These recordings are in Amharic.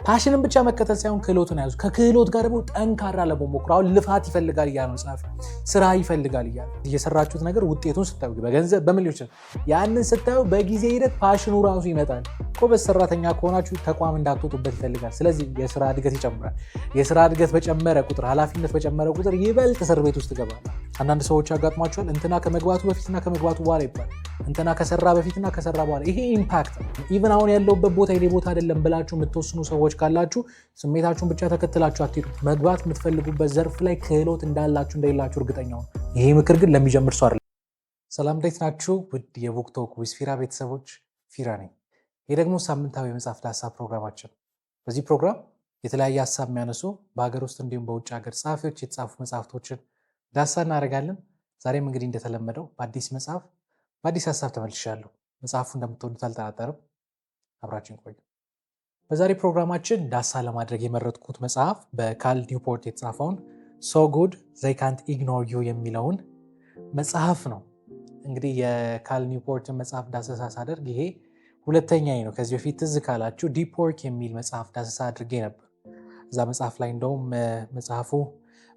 ፓሽንን ብቻ መከተል ሳይሆን ክህሎትን ያዙ። ከክህሎት ጋር ደግሞ ጠንካራ ለመሞክር አሁን ልፋት ይፈልጋል እያለ ነው ጻፊ። ስራ ይፈልጋል እያለ እየሰራችሁት ነገር ውጤቱን ስታዩ በገንዘብ በሚሊዮን ያንን ስታዩ በጊዜ ሂደት ፓሽኑ ራሱ ይመጣል። ጎበዝ ሰራተኛ ከሆናችሁ ተቋም እንዳትወጡበት ይፈልጋል። ስለዚህ የስራ እድገት ይጨምራል። የስራ እድገት በጨመረ ቁጥር ኃላፊነት በጨመረ ቁጥር ይበልጥ እስር ቤት ውስጥ ገባል። አንዳንድ ሰዎች ያጋጥሟቸዋል እንትና ከመግባቱ በፊትና ከመግባቱ በኋላ ይባላል። እንትና ከሰራ በፊትና ከሰራ በኋላ። ይሄ ኢምፓክት ነው። ኢቭን አሁን ያለውበት ቦታ የኔ ቦታ አይደለም ብላችሁ የምትወስኑ ሰዎች ካላችሁ ስሜታችሁን ብቻ ተከትላችሁ አትሄዱ። መግባት የምትፈልጉበት ዘርፍ ላይ ክህሎት እንዳላችሁ እንደሌላችሁ እርግጠኛ ነው። ይሄ ምክር ግን ለሚጀምር ሰው አይደለም። ሰላም እንዴት ናችሁ? ውድ የቡክ ቶክ ዊዝ ፊራ ቤተሰቦች፣ ፊራ ነኝ። ይህ ደግሞ ሳምንታዊ የመጽሐፍ ዳሰሳ ፕሮግራማችን። በዚህ ፕሮግራም የተለያየ ሀሳብ የሚያነሱ በሀገር ውስጥ እንዲሁም በውጭ ሀገር ጸሐፊዎች የተጻፉ መጽሐፍቶችን ዳሰሳ እናደርጋለን። ዛሬም እንግዲህ እንደተለመደው በአዲስ መጽሐፍ በአዲስ ሀሳብ ተመልሻለሁ። መጽሐፉ እንደምትወዱት አልጠራጠርም። አብራችን ቆዩ። በዛሬ ፕሮግራማችን ዳሰሳ ለማድረግ የመረጥኩት መጽሐፍ በካል ኒውፖርት የተጻፈውን ሶ ጉድ ዘይ ካንት ኢግኖር ዩ የሚለውን መጽሐፍ ነው። እንግዲህ የካል ኒውፖርትን መጽሐፍ ዳሰሳ ሳደርግ ይሄ ሁለተኛዬ ነው። ከዚህ በፊት ትዝ ካላችሁ ዲፕ ወርክ የሚል መጽሐፍ ዳሰሳ አድርጌ ነበር። እዛ መጽሐፍ ላይ እንደውም መጽሐፉ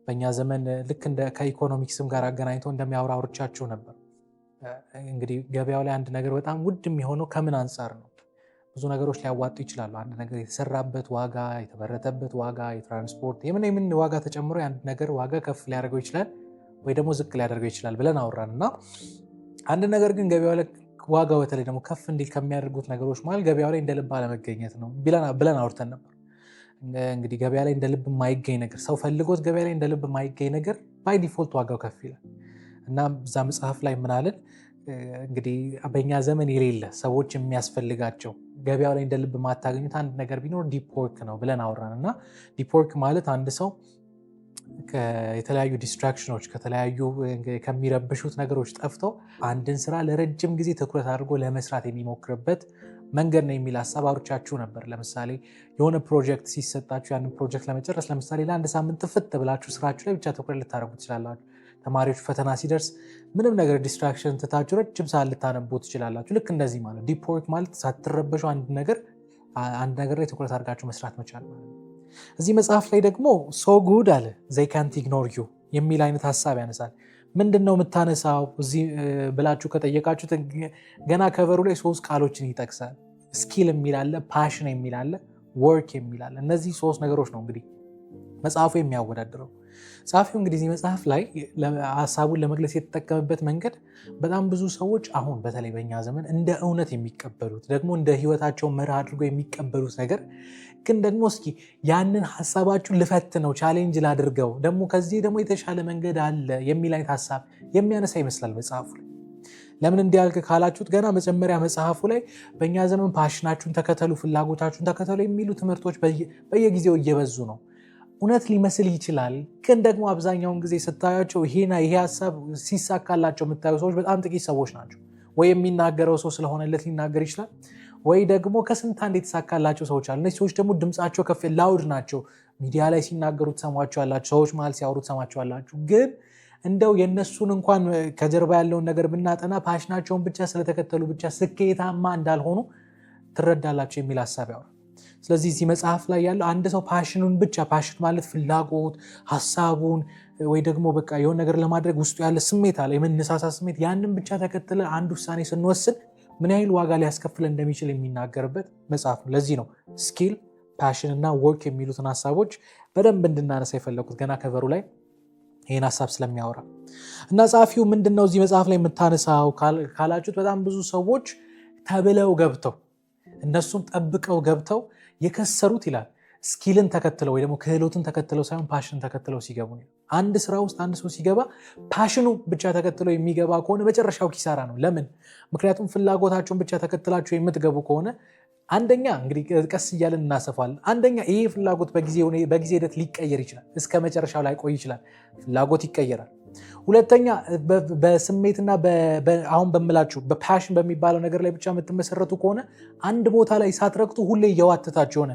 በእኛ ዘመን ልክ እንደ ከኢኮኖሚክስም ጋር አገናኝቶ እንደሚያወራ አውርቻችሁ ነበር። እንግዲህ ገበያው ላይ አንድ ነገር በጣም ውድ የሚሆነው ከምን አንጻር ነው? ብዙ ነገሮች ሊያዋጡ ይችላሉ። አንድ ነገር የተሰራበት ዋጋ፣ የተመረተበት ዋጋ፣ የትራንስፖርት የምን ዋጋ ተጨምሮ የአንድ ነገር ዋጋ ከፍ ሊያደርገው ይችላል ወይ ደግሞ ዝቅ ሊያደርገው ይችላል ብለን አወራን እና አንድ ነገር ግን ገበያው ላይ ዋጋው በተለይ ደግሞ ከፍ እንዲል ከሚያደርጉት ነገሮች መሃል ገበያው ላይ እንደ ልብ አለመገኘት ነው ብለን አውርተን ነበር። እንግዲህ ገበያ ላይ እንደ ልብ የማይገኝ ነገር፣ ሰው ፈልጎት ገበያ ላይ እንደ ልብ የማይገኝ ነገር ባይ ዲፎልት ዋጋው ከፍ ይላል እና እዛ መጽሐፍ ላይ ምናልን እንግዲህ በእኛ ዘመን የሌለ ሰዎች የሚያስፈልጋቸው ገበያው ላይ እንደ ልብ ማታገኙት አንድ ነገር ቢኖር ዲፕ ወርክ ነው ብለን አወራን እና ዲፕ ወርክ ማለት አንድ ሰው የተለያዩ ዲስትራክሽኖች ከተለያዩ ከሚረብሹት ነገሮች ጠፍቶ አንድን ስራ ለረጅም ጊዜ ትኩረት አድርጎ ለመስራት የሚሞክርበት መንገድ ነው የሚል ሀሳብ አውርቻችሁ ነበር። ለምሳሌ የሆነ ፕሮጀክት ሲሰጣችሁ ያንን ፕሮጀክት ለመጨረስ ለምሳሌ ለአንድ ሳምንት ጥፍት ብላችሁ ስራችሁ ላይ ብቻ ትኩረት ልታደርጉ ትችላላችሁ። ተማሪዎች ፈተና ሲደርስ ምንም ነገር ዲስትራክሽን ትታችሁ ረጅም ሰዓት ልታነቡ ትችላላችሁ። ልክ እንደዚህ ማለት ዲፕ ወርክ ማለት ሳትረበሹ አንድ ነገር ላይ ትኩረት አድርጋችሁ መስራት መቻል ማለት ነው። እዚህ መጽሐፍ ላይ ደግሞ ሶ ጉድ አለ ዘይ ካንት ኢግኖር ዩ የሚል አይነት ሀሳብ ያነሳል። ምንድን ነው የምታነሳው እዚህ ብላችሁ ከጠየቃችሁት ገና ከቨሩ ላይ 3 ቃሎችን ይጠቅሳል። ስኪል የሚል አለ፣ ፓሽን የሚል አለ፣ ወርክ የሚል አለ። እነዚህ 3 ነገሮች ነው እንግዲህ መጽሐፉ የሚያወዳድረው። ጸሐፊው እንግዲህ እዚህ መጽሐፍ ላይ ሀሳቡን ለመግለጽ የተጠቀመበት መንገድ በጣም ብዙ ሰዎች አሁን በተለይ በእኛ ዘመን እንደ እውነት የሚቀበሉት ደግሞ እንደ ህይወታቸው መርህ አድርገው የሚቀበሉት ነገር ግን ደግሞ እስኪ ያንን ሀሳባችሁን ልፈትነው፣ ቻሌንጅ ላድርገው፣ ደግሞ ከዚህ ደግሞ የተሻለ መንገድ አለ የሚል አይነት ሀሳብ የሚያነሳ ይመስላል መጽሐፉ ላይ። ለምን እንዲያልክ ካላችሁት ገና መጀመሪያ መጽሐፉ ላይ በእኛ ዘመን ፓሽናችሁን ተከተሉ፣ ፍላጎታችሁን ተከተሉ የሚሉ ትምህርቶች በየጊዜው እየበዙ ነው። እውነት ሊመስል ይችላል፣ ግን ደግሞ አብዛኛውን ጊዜ ስታያቸው ይሄ ሀሳብ ሲሳካላቸው የምታዩ ሰዎች በጣም ጥቂት ሰዎች ናቸው። ወይ የሚናገረው ሰው ስለሆነለት ሊናገር ይችላል፣ ወይ ደግሞ ከስንት አንድ የተሳካላቸው ሰዎች አሉ። እነዚህ ሰዎች ደግሞ ድምፃቸው ከፍ ላውድ ናቸው። ሚዲያ ላይ ሲናገሩ ትሰሟቸዋላችሁ፣ ሰዎች መሀል ሲያወሩ ትሰሟቸዋላችሁ። ግን እንደው የእነሱን እንኳን ከጀርባ ያለውን ነገር ብናጠና ፓሽናቸውን ብቻ ስለተከተሉ ብቻ ስኬታማ እንዳልሆኑ ትረዳላቸው የሚል ሀሳብ ያወራል። ስለዚህ እዚህ መጽሐፍ ላይ ያለው አንድ ሰው ፓሽኑን ብቻ፣ ፓሽን ማለት ፍላጎት፣ ሀሳቡን ወይ ደግሞ በቃ የሆነ ነገር ለማድረግ ውስጡ ያለ ስሜት አለ፣ የመነሳሳት ስሜት፣ ያንን ብቻ ተከትለ አንድ ውሳኔ ስንወስን ምን ያህል ዋጋ ሊያስከፍል እንደሚችል የሚናገርበት መጽሐፍ ነው። ለዚህ ነው ስኪል፣ ፓሽን እና ወርክ የሚሉትን ሀሳቦች በደንብ እንድናነሳ የፈለኩት ገና ከቨሩ ላይ ይህን ሀሳብ ስለሚያወራ እና ጸሐፊው ምንድነው እዚህ መጽሐፍ ላይ የምታነሳው ካላችሁት በጣም ብዙ ሰዎች ተብለው ገብተው እነሱም ጠብቀው ገብተው የከሰሩት ይላል ስኪልን ተከትለው ወይ ደግሞ ክህሎትን ተከትለው ሳይሆን ፓሽን ተከትለው ሲገቡ ነው። አንድ ስራ ውስጥ አንድ ሰው ሲገባ ፓሽኑ ብቻ ተከትለው የሚገባ ከሆነ መጨረሻው ኪሳራ ነው። ለምን? ምክንያቱም ፍላጎታቸውን ብቻ ተከትላቸው የምትገቡ ከሆነ አንደኛ እንግዲህ ቀስ እያለን እናሰፋለን። አንደኛ ይሄ ፍላጎት በጊዜ ሂደት ሊቀየር ይችላል፣ እስከ መጨረሻው ላይ ቆይ ይችላል። ፍላጎት ይቀየራል። ሁለተኛ በስሜትና አሁን በምላችሁ በፓሽን በሚባለው ነገር ላይ ብቻ የምትመሰረቱ ከሆነ አንድ ቦታ ላይ ሳትረግጡ ሁሌ እየዋተታችሁ ሆነ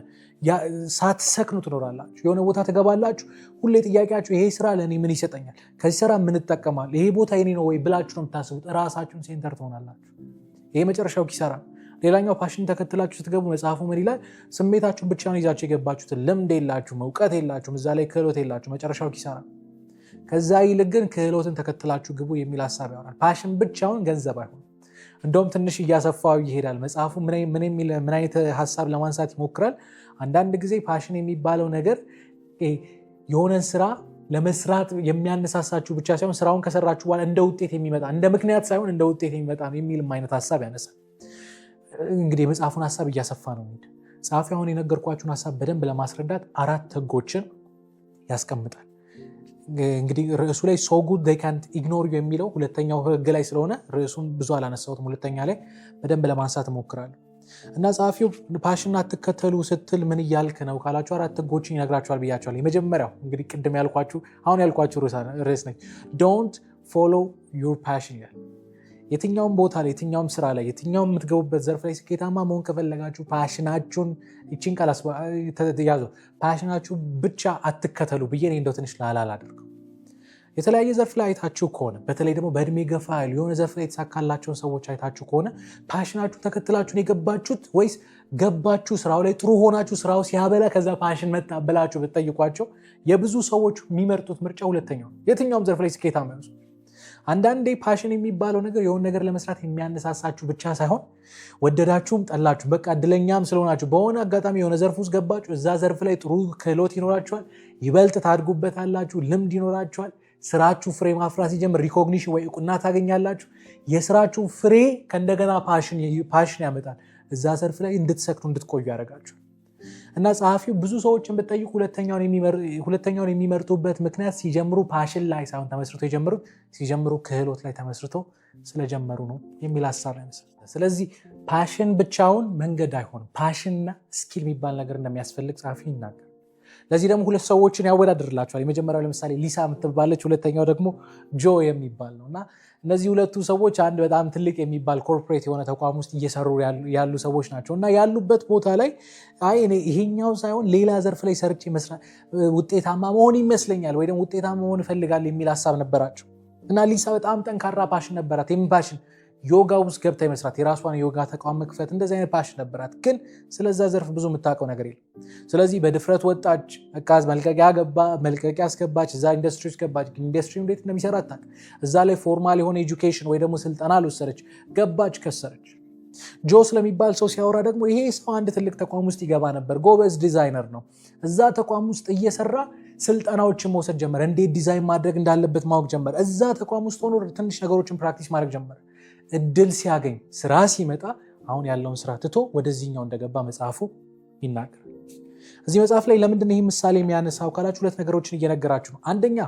ሳትሰክኑ ትኖራላችሁ። የሆነ ቦታ ትገባላችሁ፣ ሁሌ ጥያቄያችሁ ይሄ ስራ ለእኔ ምን ይሰጠኛል፣ ከዚህ ስራ ምን እጠቀማለሁ፣ ይሄ ቦታ የኔ ነው ወይ ብላችሁ ነው የምታስቡት። ራሳችሁን ሴንተር ትሆናላችሁ። ይሄ መጨረሻው ኪሳራ። ሌላኛው ፓሽን ተከትላችሁ ስትገቡ መጽሐፉ ምን ይላል? ስሜታችሁን ብቻ ነው ይዛችሁ የገባችሁትን ልምድ የላችሁም፣ እውቀት የላችሁም፣ እዛ ላይ ክህሎት የላችሁ፣ መጨረሻው ኪሳራ። ከዛ ይልቅ ግን ክህሎትን ተከትላችሁ ግቡ የሚል ሀሳብ ያወራል። ፓሽን ብቻውን ገንዘብ አይሆንም። እንደውም ትንሽ እያሰፋው ይሄዳል መጽሐፉ። ምን አይነት ሀሳብ ለማንሳት ይሞክራል? አንዳንድ ጊዜ ፓሽን የሚባለው ነገር የሆነን ስራ ለመስራት የሚያነሳሳችሁ ብቻ ሳይሆን ስራውን ከሰራችሁ በኋላ እንደ ውጤት የሚመጣ እንደ ምክንያት ሳይሆን እንደ ውጤት የሚመጣ የሚልም አይነት ሀሳብ ያነሳል። እንግዲህ የመጽሐፉን ሀሳብ እያሰፋ ነው የሚሄድ። ጸሐፊው አሁን የነገርኳችሁን ሀሳብ በደንብ ለማስረዳት 4 ህጎችን ያስቀምጣል። እንግዲህ ርዕሱ ላይ so good they can't ignore you የሚለው ሁለተኛው ህግ ላይ ስለሆነ ርዕሱን ብዙ አላነሳሁትም። ሁለተኛ ላይ በደንብ ለማንሳት እሞክራለሁ። እና ጸሐፊው ፓሽን አትከተሉ ስትል ምን እያልክ ነው ካላችሁ 4 ህጎችን ይነግራችኋል ብያችኋል። የመጀመሪያው እንግዲህ ቅድም ያልኳችሁ ርዕስ ነች። don't follow your passion ይላል። የትኛውም ቦታ ላይ የትኛውም ስራ ላይ የትኛውም የምትገቡበት ዘርፍ ላይ ስኬታማ መሆን ከፈለጋችሁ ፓሽናችሁን ይቺን ቃል ያዙ፣ ፓሽናችሁ ብቻ አትከተሉ ብዬ እንደው ትንሽ ላላል አድርገው። የተለያየ ዘርፍ ላይ አይታችሁ ከሆነ በተለይ ደግሞ በእድሜ ገፋ ያሉ የሆነ ዘርፍ ላይ የተሳካላቸውን ሰዎች አይታችሁ ከሆነ ፓሽናችሁ ተከትላችሁን የገባችሁት ወይስ ገባችሁ ስራው ላይ ጥሩ ሆናችሁ ስራው ሲያበላ ከዛ ፓሽን መጣ ብላችሁ ብትጠይቋቸው የብዙ ሰዎች የሚመርጡት ምርጫ ሁለተኛው። የትኛውም ዘርፍ ላይ ስኬታማ ያሉ አንዳንዴ ፓሽን የሚባለው ነገር የሆነ ነገር ለመስራት የሚያነሳሳችሁ ብቻ ሳይሆን ወደዳችሁም ጠላችሁ በቃ እድለኛም ስለሆናችሁ በሆነ አጋጣሚ የሆነ ዘርፍ ውስጥ ገባችሁ፣ እዛ ዘርፍ ላይ ጥሩ ክህሎት ይኖራችኋል፣ ይበልጥ ታድጉበታላችሁ፣ ልምድ ይኖራችኋል፣ ስራችሁ ፍሬ ማፍራት ሲጀምር ሪኮግኒሽን ወይ እውቅና ታገኛላችሁ። የስራችሁ ፍሬ ከእንደገና ፓሽን ያመጣል፣ እዛ ዘርፍ ላይ እንድትሰክቱ እንድትቆዩ ያደርጋችኋል። እና ጸሐፊው ብዙ ሰዎችን ብትጠይቁ ሁለተኛውን የሚመርጡበት ምክንያት ሲጀምሩ ፓሽን ላይ ሳይሆን ተመስርቶ የጀመሩት ሲጀምሩ ክህሎት ላይ ተመስርቶ ስለጀመሩ ነው የሚል ሀሳብ ያነሳል። ስለዚህ ፓሽን ብቻውን መንገድ አይሆንም። ፓሽንና ስኪል የሚባል ነገር እንደሚያስፈልግ ጸሐፊ ይናገር። ለዚህ ደግሞ 2 ሰዎችን ያወዳድርላቸዋል። የመጀመሪያው ለምሳሌ ሊሳ የምትባለች፣ ሁለተኛው ደግሞ ጆ የሚባል ነው። እና እነዚህ 2 ሰዎች አንድ በጣም ትልቅ የሚባል ኮርፖሬት የሆነ ተቋም ውስጥ እየሰሩ ያሉ ሰዎች ናቸው። እና ያሉበት ቦታ ላይ ይሄኛው ሳይሆን ሌላ ዘርፍ ላይ ሰርቼ መስራት ውጤታማ መሆን ይመስለኛል ወይ ደግሞ ውጤታማ መሆን እፈልጋለሁ የሚል ሀሳብ ነበራቸው። እና ሊሳ በጣም ጠንካራ ፓሽን ነበራት። የምን ፓሽን? ዮጋ ውስጥ ገብታ መስራት፣ የራሷን ዮጋ ተቋም መክፈት፣ እንደዚህ አይነት ፓሽን ነበራት። ግን ስለዛ ዘርፍ ብዙ የምታውቀው ነገር የለም። ስለዚህ በድፍረት ወጣች፣ መልቀቂያ አስገባች፣ እዛ ኢንዱስትሪ ውስጥ ገባች። ኢንዱስትሪ እንዴት እንደሚሰራ አታውቅ። እዛ ላይ ፎርማል የሆነ ኤጁኬሽን ወይ ደግሞ ስልጠና አልወሰደች፣ ገባች፣ ከሰረች። ጆ ስለሚባል ሰው ሲያወራ ደግሞ ይሄ ሰው አንድ ትልቅ ተቋም ውስጥ ይገባ ነበር፣ ጎበዝ ዲዛይነር ነው። እዛ ተቋም ውስጥ እየሰራ ስልጠናዎችን መውሰድ ጀመረ፣ እንዴት ዲዛይን ማድረግ እንዳለበት ማወቅ ጀመረ። እዛ ተቋም ውስጥ ሆኖ ትንሽ ነገሮችን ፕራክቲስ ማድረግ ጀመረ። እድል ሲያገኝ ስራ ሲመጣ አሁን ያለውን ስራ ትቶ ወደዚህኛው እንደገባ መጽሐፉ ይናገራል። እዚህ መጽሐፍ ላይ ለምንድን ይህ ምሳሌ የሚያነሳው ካላችሁ 2 ነገሮችን እየነገራችሁ ነው። አንደኛ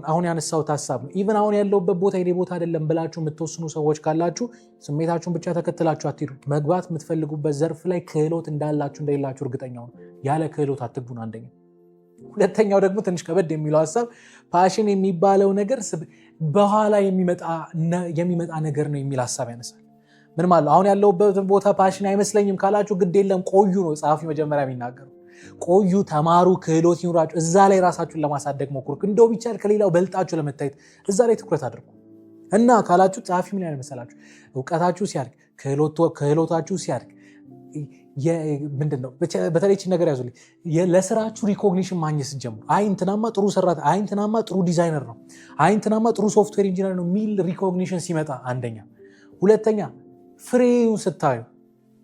አሁን ያነሳሁት ሀሳብ ነው። ኢቨን አሁን ያለውበት ቦታ የኔ ቦታ አይደለም ብላችሁ የምትወስኑ ሰዎች ካላችሁ ስሜታችሁን ብቻ ተከትላችሁ አትሄዱ። መግባት የምትፈልጉበት ዘርፍ ላይ ክህሎት እንዳላችሁ እንደሌላችሁ እርግጠኛው ነው። ያለ ክህሎት አትግቡን። አንደኛ። ሁለተኛው ደግሞ ትንሽ ከበድ የሚለው ሀሳብ ፓሽን የሚባለው ነገር በኋላ የሚመጣ ነገር ነው የሚል ሀሳብ ያነሳል። ምን ማለት አሁን ያለውበት ቦታ ፓሽን አይመስለኝም ካላችሁ ግድ የለም ቆዩ ነው ጸሐፊ መጀመሪያ የሚናገሩ። ቆዩ፣ ተማሩ፣ ክህሎት ይኑራችሁ፣ እዛ ላይ ራሳችሁን ለማሳደግ ሞክሩ። እንደው ቢቻል ከሌላው በልጣችሁ ለመታየት እዛ ላይ ትኩረት አድርጉ። እና ካላችሁ ጸሐፊ ምን ያለ መሰላችሁ? እውቀታችሁ ሲያድግ፣ ክህሎታችሁ ሲያድግ ምንድነው በተለይ ነገር ያዙልኝ፣ ለስራችሁ ሪኮግኒሽን ማግኘት ስትጀምሩ እንትናማ ጥሩ ሰራተኛ፣ እንትናማ ጥሩ ዲዛይነር ነው፣ እንትናማ ጥሩ ሶፍትዌር ኢንጂነር ነው የሚል ሪኮግኒሽን ሲመጣ አንደኛ። ሁለተኛ ፍሬውን ስታዩ፣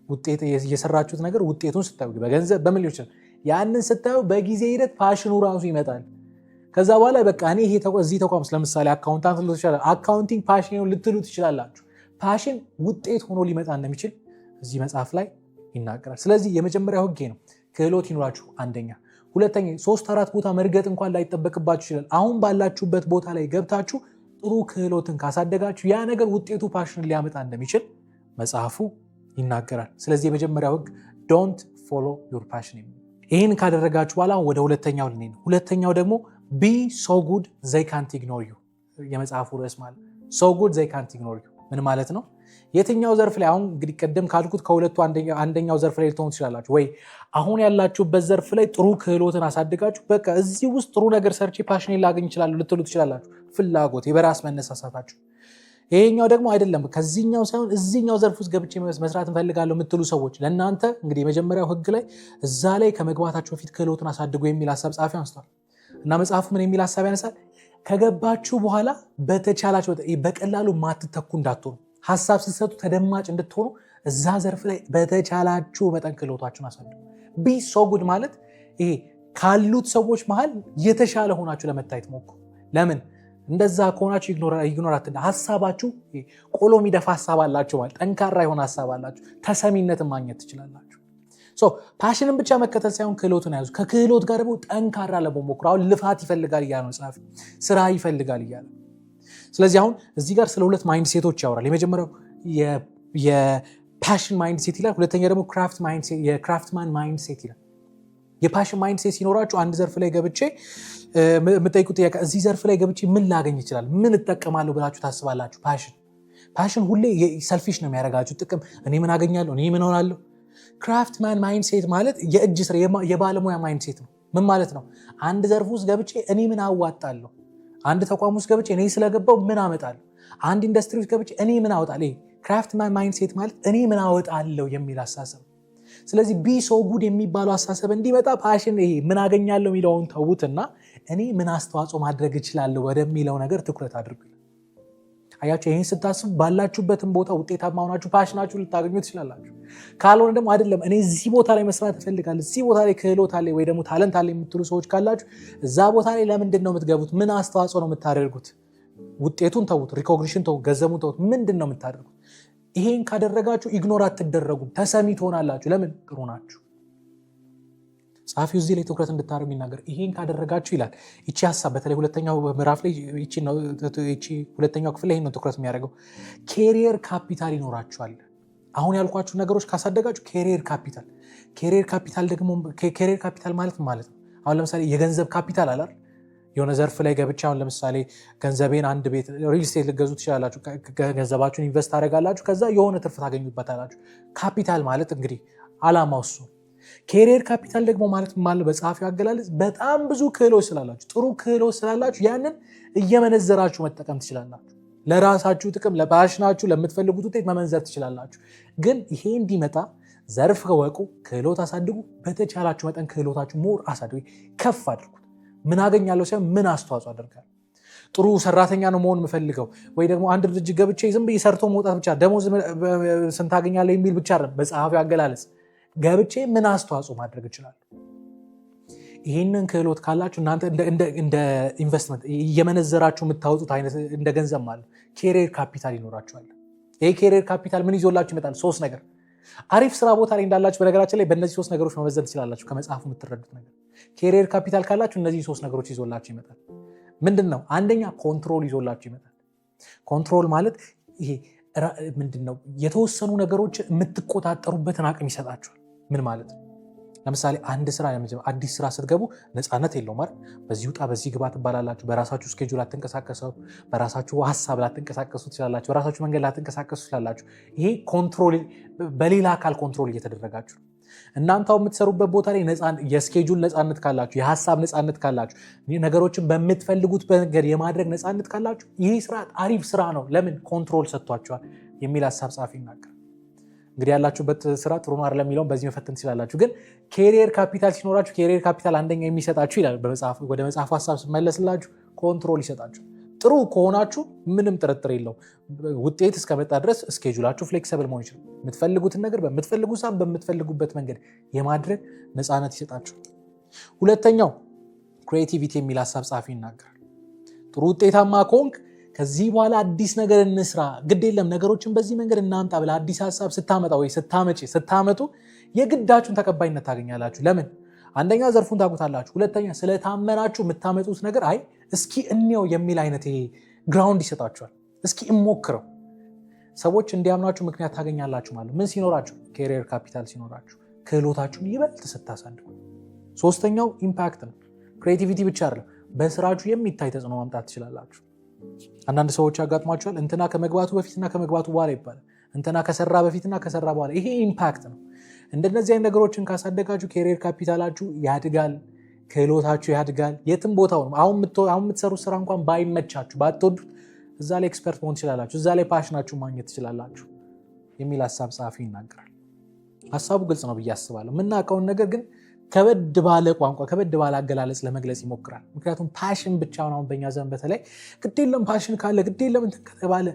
ውጤት የሰራችሁት ነገር ውጤቱን ስታዩ በገንዘብ በምን ሊሆን ይችላል፣ ያንን ስታዩ በጊዜ ሂደት ፓሽኑ ራሱ ይመጣል። ከዛ በኋላ በቃ እኔ እዚህ ተቋም ለምሳሌ አካውንታንት ልትሉ ትችላላችሁ። አካውንቲንግ ፓሽን ነው ልትሉ ትችላላችሁ። ፓሽን ውጤት ሆኖ ሊመጣ እንደሚችል እዚህ መጽሐፍ ላይ ይናገራል። ስለዚህ የመጀመሪያው ህግ ነው፣ ክህሎት ይኑራችሁ አንደኛ። ሁለተኛ 3-4 ቦታ መርገጥ እንኳን ላይጠበቅባችሁ ይችላል። አሁን ባላችሁበት ቦታ ላይ ገብታችሁ ጥሩ ክህሎትን ካሳደጋችሁ ያ ነገር ውጤቱ ፓሽን ሊያመጣ እንደሚችል መጽሐፉ ይናገራል። ስለዚህ የመጀመሪያው ህግ ዶንት ፎሎ ዩር ፓሽን። ይህን ካደረጋችሁ በኋላ ወደ ሁለተኛው ልንሄድ ነው። ሁለተኛው ደግሞ ቢ ሶ ጉድ ዘይ ካንት ኢግኖር ዩ። የመጽሐፉ ርዕስ ማለት ሶ ጉድ ዘይ ካንት ኢግኖር ዩ ምን ማለት ነው? የትኛው ዘርፍ ላይ አሁን እንግዲህ ቀደም ካልኩት ከሁለቱ አንደኛው ዘርፍ ላይ ልትሆኑ ትችላላችሁ። ወይ አሁን ያላችሁበት ዘርፍ ላይ ጥሩ ክህሎትን አሳድጋችሁ በቃ እዚህ ውስጥ ጥሩ ነገር ሰርቼ ፓሽኔን ላገኝ እችላለሁ ልትሉ ትችላላችሁ። ፍላጎት፣ የበራስ መነሳሳታችሁ። ይሄኛው ደግሞ አይደለም ከዚህኛው ሳይሆን እዚህኛው ዘርፍ ውስጥ ገብቼ መስራት እንፈልጋለሁ የምትሉ ሰዎች ለእናንተ እንግዲህ የመጀመሪያው ህግ ላይ እዛ ላይ ከመግባታችሁ በፊት ክህሎትን አሳድጉ የሚል ሀሳብ ጸሐፊው አንስቷል። እና መጽሐፉ ምን የሚል ሀሳብ ያነሳል? ከገባችሁ በኋላ በተቻላችሁ በቀላሉ ማትተኩ እንዳትሆኑ፣ ሀሳብ ስትሰጡ ተደማጭ እንድትሆኑ እዛ ዘርፍ ላይ በተቻላችሁ መጠን ክህሎታችሁን አሳድጉ። ቢ ሶ ጉድ ማለት ይሄ ካሉት ሰዎች መሃል የተሻለ ሆናችሁ ለመታየት ሞክሩ። ለምን እንደዛ ከሆናችሁ ኢግኖራት ሀሳባችሁ ቆሎ የሚደፋ ሀሳብ አላችሁ ማለት ጠንካራ የሆነ ሀሳብ አላችሁ፣ ተሰሚነትን ማግኘት ትችላላችሁ። ፓሽንን ብቻ መከተል ሳይሆን ክህሎትን ያዙ። ከክህሎት ጋር ደግሞ ጠንካራ ለመሞክሩ አሁን ልፋት ይፈልጋል እያለ ነው ጸሐፊ፣ ስራ ይፈልጋል እያለ። ስለዚህ አሁን እዚህ ጋር ስለ ሁለት ማይንድ ሴቶች ያወራል። የመጀመሪያው የፓሽን ማይንድ ሴት ይላል፣ ሁለተኛ ደግሞ የክራፍትማን ማይንድ ሴት ይላል። የፓሽን ማይንድ ሴት ሲኖራችሁ አንድ ዘርፍ ላይ ገብቼ የምጠይቁት ጥያቄ እዚህ ዘርፍ ላይ ገብቼ ምን ላገኝ ይችላል፣ ምን እጠቀማለሁ ብላችሁ ታስባላችሁ። ፓሽን ሁሌ ሰልፊሽ ነው የሚያደርጋችሁ። ጥቅም እኔ ምን አገኛለሁ፣ እኔ ምን ሆናለሁ። ክራፍትማን ማይንድ ሴት ማለት የእጅ ስራ የባለሙያ ማይንድ ሴት ነው። ምን ማለት ነው? አንድ ዘርፍ ውስጥ ገብቼ እኔ ምን አዋጣለሁ፣ አንድ ተቋም ውስጥ ገብቼ እኔ ስለገባው ምን አመጣለሁ፣ አንድ ኢንዱስትሪ ውስጥ ገብቼ እኔ ምን አወጣለሁ። ክራፍትማን ማይንድ ሴት ማለት እኔ ምን አወጣለሁ የሚል አሳሰብ። ስለዚህ ቢ ሶ ጉድ የሚባለው አሳሰብ እንዲመጣ ፓሽን ይሄ ምን አገኛለሁ የሚለውን ተዉትና እኔ ምን አስተዋጽኦ ማድረግ እችላለሁ ወደሚለው ነገር ትኩረት አድርጉ። አያችሁ፣ ይህን ስታስቡ ባላችሁበትም ቦታ ውጤታማ ሆናችሁ ፓሽናችሁ ልታገኙ ትችላላችሁ። ካልሆነ ደግሞ አይደለም እኔ እዚህ ቦታ ላይ መስራት እፈልጋለሁ፣ እዚህ ቦታ ላይ ክህሎት አለ ወይ ደግሞ ታለንት አለ የምትሉ ሰዎች ካላችሁ እዛ ቦታ ላይ ለምንድን ነው የምትገቡት? ምን አስተዋጽኦ ነው የምታደርጉት? ውጤቱን ተዉት፣ ሪኮግኒሽን ተዉት፣ ገንዘቡን ተዉት። ምንድን ነው የምታደርጉት? ይሄን ካደረጋችሁ ኢግኖር አትደረጉም፣ ተሰሚ ትሆናላችሁ። ለምን? ጥሩ ናችሁ። ጸሐፊው እዚህ ላይ ትኩረት እንድታደርጉ የሚናገር ይሄን ካደረጋችሁ ይላል። ይቺ ሀሳብ በተለይ ሁለተኛው ምዕራፍ ላይ ሁለተኛው ክፍል ላይ ነው ትኩረት የሚያደርገው። ኬሪየር ካፒታል ይኖራችኋል። አሁን ያልኳችሁ ነገሮች ካሳደጋችሁ ኬሪየር ካፒታል ደግሞ ኬሪየር ካፒታል ማለት ነው። አሁን ለምሳሌ የገንዘብ ካፒታል አላል የሆነ ዘርፍ ላይ ገብቻ አሁን ለምሳሌ ገንዘቤን አንድ ቤት ሪል ስቴት ልገዙ ትችላላችሁ። ገንዘባችሁን ኢንቨስት ታደርጋላችሁ፣ ከዛ የሆነ ትርፍ ታገኙበታላችሁ። ካፒታል ማለት እንግዲህ አላማው እሱ። ኬሪየር ካፒታል ደግሞ ማለት በጸሐፊው አገላለጽ በጣም ብዙ ክህሎት ስላላችሁ፣ ጥሩ ክህሎት ስላላችሁ ያንን እየመነዘራችሁ መጠቀም ትችላላችሁ። ለራሳችሁ ጥቅም፣ ለፓሽናችሁ፣ ለምትፈልጉት ውጤት መመንዘር ትችላላችሁ። ግን ይሄ እንዲመጣ ዘርፍ ወቁ፣ ክህሎት አሳድጉ። በተቻላችሁ መጠን ክህሎታችሁ ሞር አሳድጉ፣ ከፍ አድርጉት። ምን አገኛለሁ ሳይሆን ምን አስተዋጽኦ አደርጋለሁ። ጥሩ ሰራተኛ ነው መሆን የምፈልገው ወይ ደግሞ አንድ ድርጅት ገብቼ ዝም ብዬ ሰርቶ መውጣት ብቻ ደሞዝ ስንት አገኛለሁ የሚል ብቻ አይደለም። በጸሐፊው አገላለጽ ገብቼ ምን አስተዋጽኦ ማድረግ እችላለሁ። ይህንን ክህሎት ካላችሁ እናንተ እንደ ኢንቨስትመንት እየመነዘራችሁ የምታወጡት አይነት እንደ ገንዘብ ማለት ኬሪየር ካፒታል ይኖራችኋል። ይሄ ኬሪየር ካፒታል ምን ይዞላችሁ ይመጣል? 3 ነገር። አሪፍ ስራ ቦታ ላይ እንዳላችሁ በነገራችን ላይ በእነዚህ 3 ነገሮች መመዘን ትችላላችሁ። ከመጽሐፉ የምትረዱት ነገር ኬሪየር ካፒታል ካላችሁ እነዚህ 3 ነገሮች ይዞላችሁ ይመጣል። ምንድን ነው? አንደኛ ኮንትሮል ይዞላችሁ ይመጣል። ኮንትሮል ማለት ይሄ ምንድን ነው? የተወሰኑ ነገሮች የምትቆጣጠሩበትን አቅም ይሰጣችኋል። ምን ማለት ነው? ለምሳሌ አንድ ስራ አዲስ ስራ ስትገቡ ነፃነት የለውም አይደል? በዚህ ውጣ በዚህ ግባ ትባላላችሁ። በራሳችሁ ስኬጁል ላትንቀሳቀሱ፣ በራሳችሁ ሀሳብ ላትንቀሳቀሱ ትችላላችሁ። በራሳችሁ መንገድ ላትንቀሳቀሱ ትችላላችሁ። ይሄ ኮንትሮል በሌላ አካል ኮንትሮል እየተደረጋችሁ። እናንተው የምትሰሩበት ቦታ ላይ የስኬጁል ነፃነት ካላችሁ፣ የሀሳብ ነፃነት ካላችሁ፣ ነገሮችን በምትፈልጉት መንገድ የማድረግ ነፃነት ካላችሁ ይህ ስራ አሪፍ ስራ ነው። ለምን? ኮንትሮል ሰጥቷችኋል የሚል ሀሳብ ጸሐፊ ይናገራል። እንግዲህ ያላችሁበት ስራ ጥሩ ነው አይደለም የሚለውን በዚህ መፈተን ትችላላችሁ። ግን ኬሪየር ካፒታል ሲኖራችሁ ኬሪየር ካፒታል አንደኛ የሚሰጣችሁ ይላል ወደ መጽሐፉ ሀሳብ ስመለስላችሁ ኮንትሮል ይሰጣችሁ። ጥሩ ከሆናችሁ ምንም ጥርጥር የለው ውጤት እስከመጣ ድረስ እስኬጁላችሁ ፍሌክሲብል መሆን ይችላል። የምትፈልጉትን ነገር በምትፈልጉት ሰዓት በምትፈልጉበት መንገድ የማድረግ ነፃነት ይሰጣችሁ። ሁለተኛው ክሬቲቪቲ የሚል ሀሳብ ጸሐፊ ይናገራል። ጥሩ ውጤታማ ከሆንክ ከዚህ በኋላ አዲስ ነገር እንስራ፣ ግድ የለም ነገሮችን በዚህ መንገድ እናምጣ ብለህ አዲስ ሀሳብ ስታመጣ ወይ ስታመጡ የግዳችሁን ተቀባይነት ታገኛላችሁ። ለምን? አንደኛ ዘርፉን ታውቁታላችሁ። ሁለተኛ ስለታመናችሁ የምታመጡት ነገር አይ እስኪ እንየው የሚል አይነት ግራውንድ ይሰጣችኋል። እስኪ እሞክረው። ሰዎች እንዲያምናችሁ ምክንያት ታገኛላችሁ ማለት ምን ሲኖራችሁ? ኬሪየር ካፒታል ሲኖራችሁ፣ ክህሎታችሁን ይበልጥ ስታሳድጉ። ሶስተኛው ኢምፓክት ነው። ክሬቲቪቲ ብቻ አይደለም፣ በስራችሁ የሚታይ ተጽዕኖ ማምጣት ትችላላችሁ። አንዳንድ ሰዎች ያጋጥሟቸዋል። እንትና ከመግባቱ በፊትና ከመግባቱ በኋላ ይባላል። እንትና ከሰራ በፊትና ከሰራ በኋላ። ይሄ ኢምፓክት ነው። እንደነዚህ አይነት ነገሮችን ካሳደጋችሁ ኬሪየር ካፒታላችሁ ያድጋል፣ ክህሎታችሁ ያድጋል። የትም ቦታው ነው። አሁን የምትሰሩት ስራ እንኳን ባይመቻችሁ ባትወዱት እዛ ላይ ኤክስፐርት መሆን ትችላላችሁ፣ እዛ ላይ ፓሽናችሁ ማግኘት ትችላላችሁ የሚል ሐሳብ ጸሐፊው ይናገራል። ሐሳቡ ግልጽ ነው ብዬ አስባለሁ። የምናውቀውን ነገር ግን ከበድ ባለ ቋንቋ ከበድ ባለ አገላለጽ ለመግለጽ ይሞክራል። ምክንያቱም ፓሽን ብቻውን አሁን በእኛ ዘመን በተለይ ግዴለም ፓሽን ካለ ግዴለም እንትን ከተባለ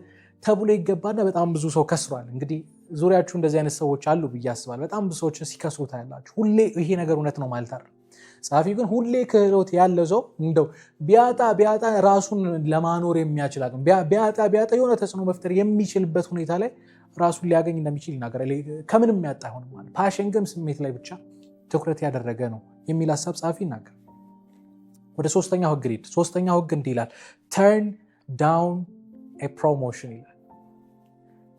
ተብሎ ይገባና በጣም ብዙ ሰው ከስሯል። እንግዲህ ዙሪያችሁ እንደዚህ አይነት ሰዎች አሉ ብዬ አስባለሁ። በጣም ብዙ ሰዎችን ሲከስሩ ታያላችሁ። ሁሌ ይሄ ነገር እውነት ነው ማለት አይደለም። ጸሐፊው ግን ሁሌ ክህሎት ያለው ሰው እንደው ቢያጣ ራሱን ለማኖር የሚያችል አቅም ቢያጣ የሆነ ተጽዕኖ መፍጠር የሚችልበት ሁኔታ ላይ ራሱን ሊያገኝ እንደሚችል ይናገራል። ከምንም ያጣ አይሆንም ማለት ፓሽን ግን ስሜት ላይ ብቻ ትኩረት ያደረገ ነው የሚል ሐሳብ ጸሐፊ ይናገራል። ወደ ሶስተኛው ህግ ሄድ። ሶስተኛው ህግ እንዲህ ይላል፣ turn down a promotion ይላል።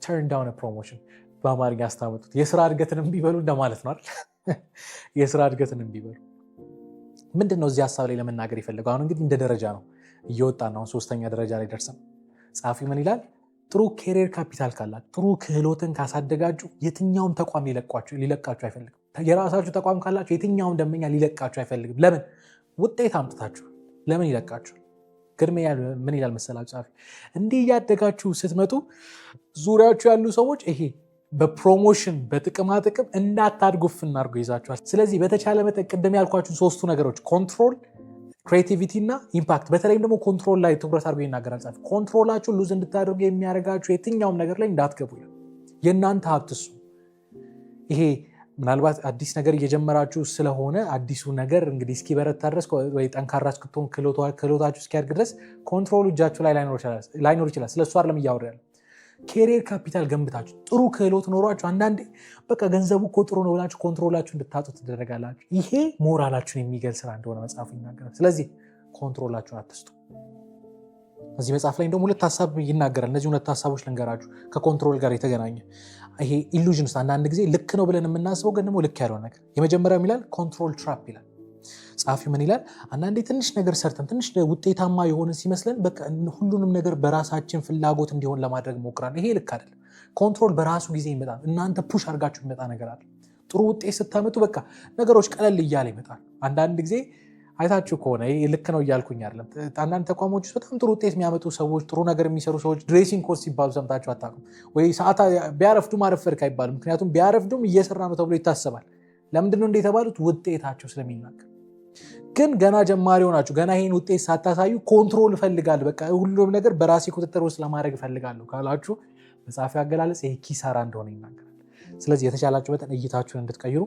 turn down a promotion በአማርኛ አስታወጡት የስራ እድገትን እምቢበሉ እንደማለት ነው አይደል? የስራ እድገትን እምቢበሉ ምንድነው እዚህ ሐሳብ ላይ ለመናገር ይፈልገው? አሁን እንግዲህ እንደ ደረጃ ነው እየወጣን ነው። ሶስተኛ ደረጃ ላይ ደርሰን ጸሐፊ ምን ይላል? ጥሩ ኬሪየር ካፒታል ካላችሁ፣ ጥሩ ክህሎትን ካሳደጋችሁ የትኛውም ተቋም ሊለቃችሁ አይፈልግም። የራሳችሁ ተቋም ካላችሁ የትኛውም ደንበኛ ሊለቃችሁ አይፈልግም። ለምን? ውጤት አምጥታችሁ። ለምን ይለቃችሁ? ግን ምን ይላል መሰላችሁ ጸሐፊ? እንዲህ እያደጋችሁ ስትመጡ ዙሪያችሁ ያሉ ሰዎች ይሄ በፕሮሞሽን በጥቅማጥቅም እንዳታድጉ ፍናርጎ ይዛችኋል። ስለዚህ በተቻለ መጠን ቅድም ያልኳችሁ ሶስቱ ነገሮች ኮንትሮል፣ ክሬቲቪቲ እና ኢምፓክት፣ በተለይም ደግሞ ኮንትሮል ላይ ትኩረት አድርጎ ይናገራል ጸሐፊ። ኮንትሮላችሁን ሉዝ እንድታደርጉ የሚያደርጋችሁ የትኛውም ነገር ላይ እንዳትገቡ ይላል። የእናንተ ሀብት እሱ። ይሄ ምናልባት አዲስ ነገር እየጀመራችሁ ስለሆነ አዲሱ ነገር እንግዲህ እስኪበረታ ድረስ ወይ ጠንካራ እስክትሆን ክህሎታችሁ እስኪያድግ ድረስ ኮንትሮሉ እጃችሁ ላይ ላይኖር ይችላል። ስለሱ አይደለም እያወራ ያለው። ኬሪየር ካፒታል ገንብታችሁ ጥሩ ክህሎት ኖሯችሁ አንዳንዴ በቃ ገንዘቡ እኮ ጥሩ ነው ብላችሁ ኮንትሮላችሁ እንድታጡ ትደረጋላችሁ። ይሄ ሞራላችሁን የሚገል ስራ እንደሆነ መጽሐፉ ይናገራል። ስለዚህ ኮንትሮላችሁን አትስጡ። እዚህ መጽሐፍ ላይ እንደውም ሁለት ሀሳብ ይናገራል። እነዚህ ሁለት ሀሳቦች ልንገራችሁ ከኮንትሮል ጋር የተገናኘ ይሄ ኢሉዥን ውስጥ አንዳንድ ጊዜ ልክ ነው ብለን የምናስበው ግን ደግሞ ልክ ያልሆነ ነገር። የመጀመሪያው ይላል ኮንትሮል ትራፕ ይላል ጸሐፊው። ምን ይላል? አንዳንዴ ትንሽ ነገር ሰርተን ትንሽ ውጤታማ የሆነ ሲመስለን በቃ ሁሉንም ነገር በራሳችን ፍላጎት እንዲሆን ለማድረግ ሞክራል። ይሄ ልክ አይደለም። ኮንትሮል በራሱ ጊዜ ይመጣል። እናንተ ፑሽ አድርጋችሁ ይመጣ ነገር አለ። ጥሩ ውጤት ስታመጡ በቃ ነገሮች ቀለል እያለ ይመጣል። አንዳንድ ጊዜ አይታችሁ ከሆነ ልክ ነው እያልኩኝ አይደለም። አንዳንድ ተቋሞች ውስጥ በጣም ጥሩ ውጤት የሚያመጡ ሰዎች፣ ጥሩ ነገር የሚሰሩ ሰዎች ድሬሲንግ ኮድ ሲባሉ ሰምታችሁ አታውቁም ወይ? ሰዓት ቢያረፍዱ ማረፈድክ አይባልም። ምክንያቱም ቢያረፍዱም እየሰራ ነው ተብሎ ይታሰባል። ለምንድነው እንደ የተባሉት? ውጤታቸው ስለሚናገር። ግን ገና ጀማሪ ሆናችሁ ገና ይሄን ውጤት ሳታሳዩ ኮንትሮል እፈልጋለሁ፣ በቃ ሁሉም ነገር በራሴ ቁጥጥር ውስጥ ለማድረግ እፈልጋለሁ ካላችሁ መጽሐፊ አገላለጽ ይሄ ኪሳራ እንደሆነ ይናገራል። ስለዚህ የተቻላችሁ መጠን እይታችሁን እንድትቀይሩ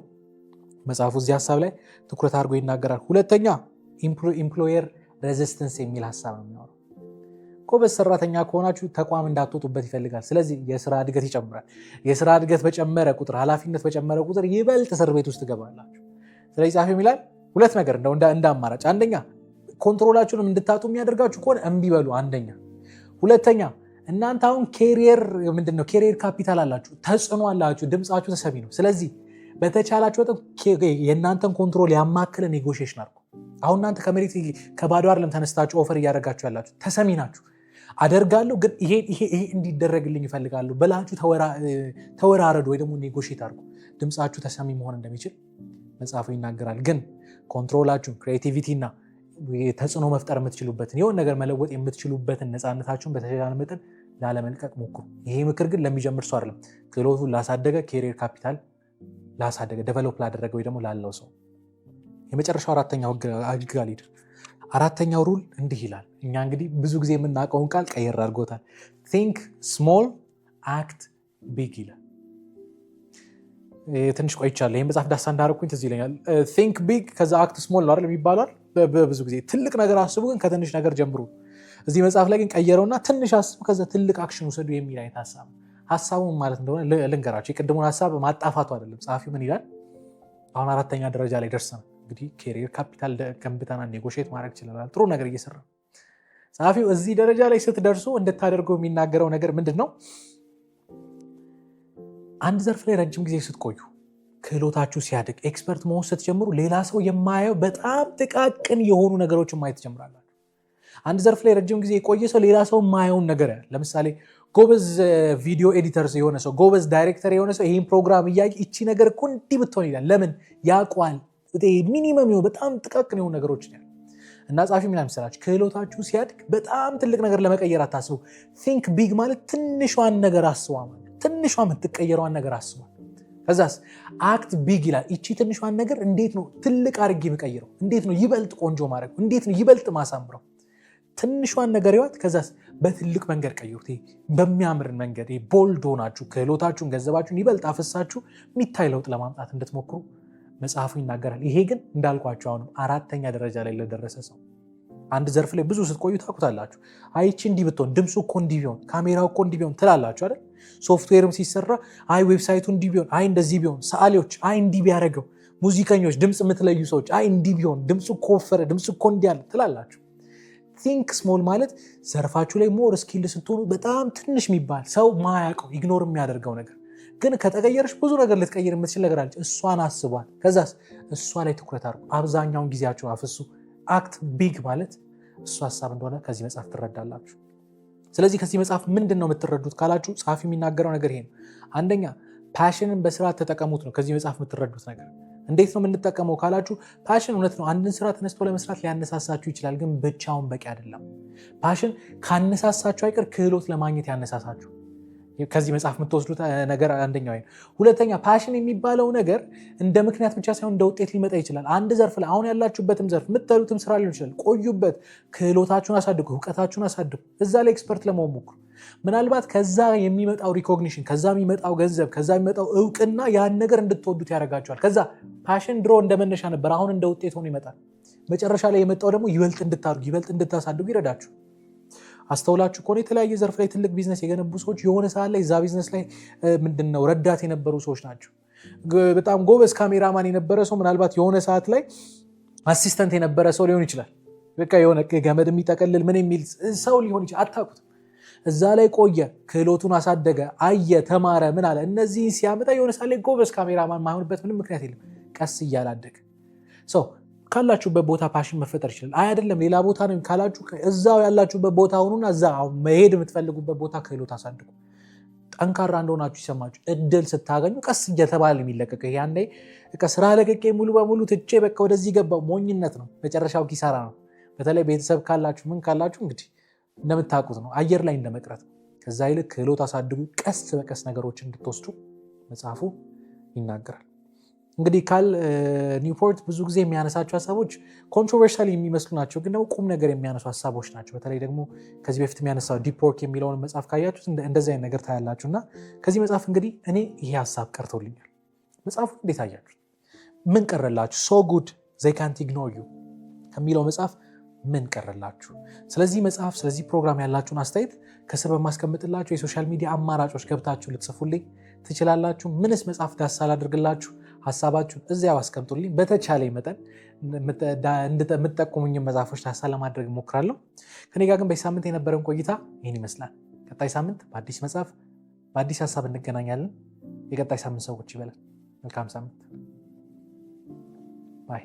መጽሐፉ እዚህ ሀሳብ ላይ ትኩረት አድርጎ ይናገራል። ሁለተኛ ኢምፕሎየር ሬዚስተንስ የሚል ሀሳብ ነው የሚኖረው። ጎበዝ ሰራተኛ ከሆናችሁ ተቋም እንዳትወጡበት ይፈልጋል። ስለዚህ የስራ እድገት ይጨምራል። የስራ እድገት በጨመረ ቁጥር፣ ኃላፊነት በጨመረ ቁጥር ይበልጥ እስር ቤት ውስጥ ትገባላችሁ። ስለዚህ ጻፊው ይላል ሁለት ነገር እንደ አማራጭ፣ አንደኛ ኮንትሮላችሁንም እንድታጡ የሚያደርጋችሁ ከሆነ እምቢ በሉ። አንደኛ። ሁለተኛ እናንተ አሁን ኬሪየር ካፒታል አላችሁ፣ ተጽዕኖ አላችሁ፣ ድምፃችሁ ተሰሚ ነው። ስለዚህ በተቻላችሁ በጣም የእናንተን ኮንትሮል ያማከለ ኔጎሽዬሽን አድርጉ። አሁን እናንተ ከመሬት ከባዶ አይደለም ተነስታችሁ ኦፈር እያደረጋችሁ ያላችሁ፣ ተሰሚ ናችሁ። አደርጋለሁ ግን ይሄ እንዲደረግልኝ ይፈልጋለሁ በላችሁ ተወራረዱ፣ ወይ ደግሞ ኔጎሽዬት አድርጉ። ድምፃችሁ ተሰሚ መሆን እንደሚችል መጽሐፉ ይናገራል። ግን ኮንትሮላችሁን፣ ክሬቲቪቲ እና ተጽዕኖ መፍጠር የምትችሉበትን የሆነ ነገር መለወጥ የምትችሉበትን ነፃነታችሁን በተሻለ መጠን ላለመልቀቅ ሞክሩ። ይሄ ምክር ግን ለሚጀምር ሰው አይደለም፣ ክህሎቱን ላሳደገ ኬሪየር ካፒታል ላሳደገ ዴቨሎፕ ላደረገ ወይ ደግሞ ላለው ሰው። የመጨረሻው አራተኛው ህግ ሊድ አራተኛው ሩል እንዲህ ይላል። እኛ እንግዲህ ብዙ ጊዜ የምናውቀውን ቃል ቀየር አድርጎታል። ቲንክ ስሞል አክት ቢግ ይላል። ትንሽ ቆይቻለሁ ይህን መጽሐፍ ዳሳ እንዳደረኩኝ ትዝ ይለኛል። ቲንክ ቢግ ከዛ አክት ስሞል ነው አይደል የሚባለው። ብዙ ጊዜ ትልቅ ነገር አስቡ ግን ከትንሽ ነገር ጀምሩ። እዚህ መጽሐፍ ላይ ግን ቀየረውና ትንሽ አስቡ ከዛ ትልቅ አክሽን ውሰዱ የሚል አይነት ሀሳብ። ሀሳቡን ማለት እንደሆነ ልንገራቸው። የቅድሙን ሀሳብ ማጣፋቱ አይደለም። ጸሐፊው ምን ይላል? አሁን አራተኛ ደረጃ ላይ ደርሰናል። እንግዲህ ኬሪየር ካፒታል ገንብተና ኔጎሽዬት ማድረግ ይችላል። ጥሩ ነገር እየሰራ ጸሐፊው እዚህ ደረጃ ላይ ስትደርሱ እንድታደርገው የሚናገረው ነገር ምንድን ነው? አንድ ዘርፍ ላይ ረጅም ጊዜ ስትቆዩ፣ ክህሎታችሁ ሲያድግ፣ ኤክስፐርት መሆን ስትጀምሩ ሌላ ሰው የማየው በጣም ጥቃቅን የሆኑ ነገሮችን ማየት ትጀምራላችሁ። አንድ ዘርፍ ላይ ረጅም ጊዜ የቆየ ሰው ሌላ ሰው የማየውን ነገር ያለ። ለምሳሌ ጎበዝ ቪዲዮ ኤዲተር የሆነ ሰው፣ ጎበዝ ዳይሬክተር የሆነ ሰው ይህን ፕሮግራም እያየ እቺ ነገር እኮ እንዲህ ብትሆን ይላል። ለምን ያውቀዋል? ሚኒመም በጣም ጥቃቅን የሆኑ ነገሮች ያለ። እና ጸሐፊ ምን ይመስላችሁ? ክህሎታችሁ ሲያድግ በጣም ትልቅ ነገር ለመቀየር አታስቡ። ቲንክ ቢግ ማለት ትንሿን ነገር አስቧ ማለት ትንሿ የምትቀየረዋን ነገር አስቧ። ከዛስ አክት ቢግ ይላል። እቺ ትንሿን ነገር እንዴት ነው ትልቅ አድርጌ የምቀይረው? እንዴት ነው ይበልጥ ቆንጆ ማድረግ? እንዴት ነው ይበልጥ ማሳምረው? ትንሿን ነገር ይዋት። ከዛስ በትልቅ መንገድ ቀይሩት። በሚያምር መንገድ ቦልድ ሆናችሁ ክህሎታችሁን ገንዘባችሁን ይበልጥ አፈሳችሁ የሚታይ ለውጥ ለማምጣት እንድትሞክሩ መጽሐፉ ይናገራል። ይሄ ግን እንዳልኳቸው አሁንም 4ኛ ደረጃ ላይ ለደረሰ ሰው አንድ ዘርፍ ላይ ብዙ ስትቆዩ ታውቁታላችሁ። አይቺ እንዲህ ብትሆን፣ ድምፁ እኮ እንዲህ ቢሆን፣ ካሜራው እኮ እንዲህ ቢሆን ትላላችሁ አይደል? ሶፍትዌርም ሲሰራ አይ ዌብሳይቱ እንዲህ ቢሆን፣ አይ እንደዚህ ቢሆን፣ ሰዓሊዎች አይ እንዲህ ቢያደርገው፣ ሙዚቀኞች ድምፅ የምትለዩ ሰዎች አይ እንዲህ ቢሆን፣ ድምፁ እኮ ወፈረ፣ ድምፁ እኮ እንዲህ አለ ትላላችሁ። ቲንክ ስሞል ማለት ዘርፋችሁ ላይ ሞር ስኪል ስትሆኑ በጣም ትንሽ የሚባል ሰው ማያውቀው ኢግኖር የሚያደርገው ነገር ግን ከተቀየረች ብዙ ነገር ልትቀይር የምትችል ነገር አለች። እሷን አስቧል። ከዛስ እሷ ላይ ትኩረት አድርጉ። አብዛኛውን ጊዜያችሁን አፍሱ። አክት ቢግ ማለት እሱ ሀሳብ እንደሆነ ከዚህ መጽሐፍ ትረዳላችሁ። ስለዚህ ከዚህ መጽሐፍ ምንድን ነው የምትረዱት ካላችሁ ጸሐፊ የሚናገረው ነገር ይሄ ነው። አንደኛ ፓሽንን በስርዓት ተጠቀሙት ነው ከዚህ መጽሐፍ የምትረዱት ነገር። እንዴት ነው የምንጠቀመው ካላችሁ ፓሽን እውነት ነው አንድን ስራ ተነስቶ ለመስራት ሊያነሳሳችሁ ይችላል፣ ግን ብቻውን በቂ አይደለም። ፓሽን ካነሳሳችሁ አይቀር ክህሎት ለማግኘት ያነሳሳችሁ ከዚህ መጽሐፍ የምትወስዱት ነገር አንደኛው። ሁለተኛ ፓሽን የሚባለው ነገር እንደ ምክንያት ብቻ ሳይሆን እንደ ውጤት ሊመጣ ይችላል። አንድ ዘርፍ ላይ አሁን ያላችሁበትም ዘርፍ የምትጠሉትም ስራ ሊሆን ይችላል። ቆዩበት፣ ክህሎታችሁን አሳድጉ፣ እውቀታችሁን አሳድጉ፣ እዛ ላይ ኤክስፐርት ለመሆን ሞክሩ። ምናልባት ከዛ የሚመጣው ሪኮግኒሽን፣ ከዛ የሚመጣው ገንዘብ፣ ከዛ የሚመጣው እውቅና ያን ነገር እንድትወዱት ያደርጋችኋል። ከዛ ፓሽን ድሮ እንደ መነሻ ነበር፣ አሁን እንደ ውጤት ሆኖ ይመጣል። መጨረሻ ላይ የመጣው ደግሞ ይበልጥ እንድታድጉ፣ ይበልጥ እንድታሳድጉ ይረዳችሁ። አስተውላችሁ ከሆነ የተለያየ ዘርፍ ላይ ትልቅ ቢዝነስ የገነቡ ሰዎች የሆነ ሰዓት ላይ እዛ ቢዝነስ ላይ ምንድነው ረዳት የነበሩ ሰዎች ናቸው። በጣም ጎበዝ ካሜራማን የነበረ ሰው ምናልባት የሆነ ሰዓት ላይ አሲስተንት የነበረ ሰው ሊሆን ይችላል። በቃ የሆነ ገመድ የሚጠቀልል ምን የሚል ሰው ሊሆን ይችላል። አታውቁትም። እዛ ላይ ቆየ፣ ክህሎቱን አሳደገ፣ አየ፣ ተማረ፣ ምን አለ። እነዚህን ሲያመጣ የሆነ ሰዓት ላይ ጎበዝ ካሜራማን ማይሆንበት ምንም ምክንያት የለም። ቀስ እያላደገ ሰው ካላችሁበት ቦታ ፓሽን መፈጠር ይችላል። አይ አይደለም ሌላ ቦታ ነው ካላችሁ እዛው ያላችሁበት ቦታ ሆኑና እዛ መሄድ የምትፈልጉበት ቦታ ክህሎት አሳድጉ። ጠንካራ እንደሆናችሁ ይሰማችሁ። እድል ስታገኙ ቀስ እየተባለ የሚለቀቀው ያንዴ ስራ ለቀቄ ሙሉ በሙሉ ትቼ በቃ ወደዚህ ገባው ሞኝነት ነው። መጨረሻው ኪሳራ ነው። በተለይ ቤተሰብ ካላችሁ ምን ካላችሁ እንግዲህ እንደምታውቁት ነው፣ አየር ላይ እንደመቅረት ነው። ከዛ ይልቅ ክህሎት አሳድጉ። ቀስ በቀስ ነገሮችን እንድትወስዱ መጽሐፉ ይናገራል። እንግዲህ ካል ኒውፖርት ብዙ ጊዜ የሚያነሳቸው ሀሳቦች ኮንትሮቨርሻል የሚመስሉ ናቸው፣ ግን ደግሞ ቁም ነገር የሚያነሱ ሀሳቦች ናቸው። በተለይ ደግሞ ከዚህ በፊት የሚያነሳው ዲፕ ወርክ የሚለውን መጽሐፍ ካያችሁት እንደዚህ አይነት ነገር ታያላችሁ። እና ከዚህ መጽሐፍ እንግዲህ እኔ ይሄ ሀሳብ ቀርቶልኛል። መጽሐፉ እንዴት አያችሁት? ምን ቀረላችሁ? ሶ ጉድ ዘይ ካንት ኢግኖር ዩ ከሚለው መጽሐፍ ምን ቀረላችሁ? ስለዚህ መጽሐፍ ስለዚህ ፕሮግራም ያላችሁን አስተያየት ከስር በማስቀምጥላችሁ የሶሻል ሚዲያ አማራጮች ገብታችሁ ልትጽፉልኝ ትችላላችሁ። ምንስ መጽሐፍ ዳሳ ላድርግላችሁ ሀሳባችሁን እዚያው አስቀምጡልኝ። በተቻለ መጠን የምትጠቁሙኝ መጽሐፎች ዳሳ ለማድረግ እሞክራለሁ። ከኔ ጋር ግን በዚህ ሳምንት የነበረን ቆይታ ይህን ይመስላል። ቀጣይ ሳምንት በአዲስ መጽሐፍ በአዲስ ሀሳብ እንገናኛለን። የቀጣይ ሳምንት ሰዎች ይበላል። መልካም ሳምንት። ባይ